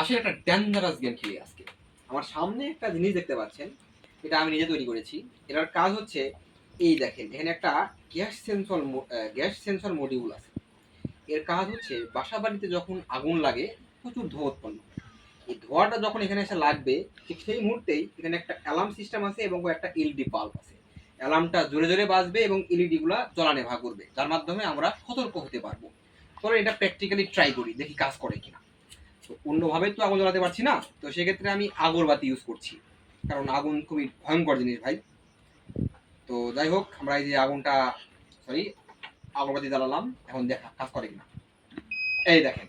আসলে একটা dangerous game খেলি আজকে। আমার সামনে একটা জিনিস দেখতে পাচ্ছেন, এটা আমি নিজে তৈরি করেছি। এটার কাজ হচ্ছে, এই দেখেন এখানে একটা গ্যাস সেন্সর মডিউল আছে। এর কাজ হচ্ছে বাসা বাড়িতে যখন আগুন লাগে প্রচুর ধোঁয়া উৎপন্ন হয়। এই ধোঁয়াটা যখন এখানে এসে লাগবে, ঠিক সেই মুহূর্তেই এখানে একটা অ্যালার্ম সিস্টেম আছে এবং একটা এলইডি বাল্ব আছে। অ্যালার্মটা জোরে জোরে বাজবে এবং এলইডি গুলা জ্বলা করবে, যার মাধ্যমে আমরা সতর্ক হতে পারবো। তবে এটা প্র্যাকটিক্যালি ট্রাই করি, দেখি কাজ করে কিনা। তো অন্যভাবে তো আগুন জ্বালাতে পারছি না, তো সেক্ষেত্রে আমি আগরবাতি ইউজ করছি, কারণ আগুন খুবই ভয়ঙ্কর জিনিস ভাই। তো যাই হোক, আমরা এই যে আগরবাতি জ্বালালাম, এখন দেখা কাজ করে কিনা। এই দেখেন,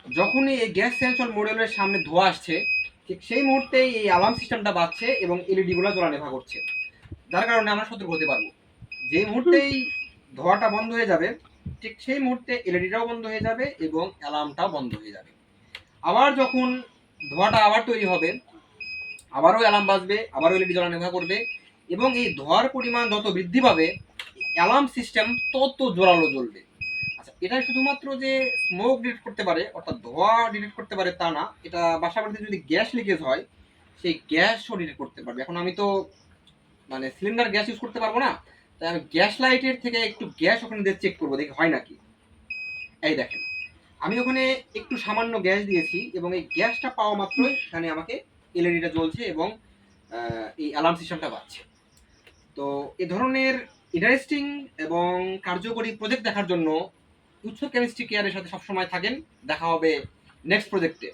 যখনই এই গ্যাস সেন্সর মডিউলের সামনে ধোঁয়া আসছে, ঠিক সেই মুহূর্তেই এই অ্যালার্ম সিস্টেমটা বাজছে এবং এলইডি গুলো জ্বলা করছে, যার কারণে আমরা সতর্ক হতে পারবো। যে মুহূর্তেই ধোঁয়াটা বন্ধ হয়ে যাবে, ঠিক সেই মুহূর্তে এলইডিটাও বন্ধ হয়ে যাবে এবং অ্যালার্মটাও বন্ধ হয়ে যাবে। আবার যখন ধোঁয়াটা আবার তৈরি হবে, আবারও অ্যালার্ম বাজবে, আবারও এলইডি জ্বলা করবে, এবং এই ধোঁয়ার পরিমাণ যত বৃদ্ধি পাবে, অ্যালার্ম সিস্টেম তত জোরালো জ্বলবে। আচ্ছা, এটা শুধুমাত্র যে স্মোক ডিটেক্ট করতে পারে, অর্থাৎ ধোঁয়া ডিটেক্ট করতে পারে তা না, এটা বাসা বাড়িতে যদি গ্যাস লিকেজ হয় সেই গ্যাসও ডিটেক্ট করতে পারবে। এখন আমি তো মানে সিলিন্ডার গ্যাস ইউজ করতে পারবো না, তাই আমি গ্যাস লাইটের থেকে একটু গ্যাস ওখানে দিয়ে চেক করবো, দেখি হয় নাকি। এই দেখেন, আমি ওখানে একটু সামান্য গ্যাস দিয়েছি এবং এই গ্যাসটা পাওয়া মাত্রই এখানে আমাকে এলইডিটা জ্বলছে এবং এই অ্যালার্ম সিস্টেমটা বাজছে। তো এ ধরনের ইন্টারেস্টিং এবং কার্যকরী প্রজেক্ট দেখার জন্য উচ্চ কেমিস্ট্রি কেয়ারের সাথে সবসময় থাকেন। দেখা হবে নেক্সট প্রজেক্টে।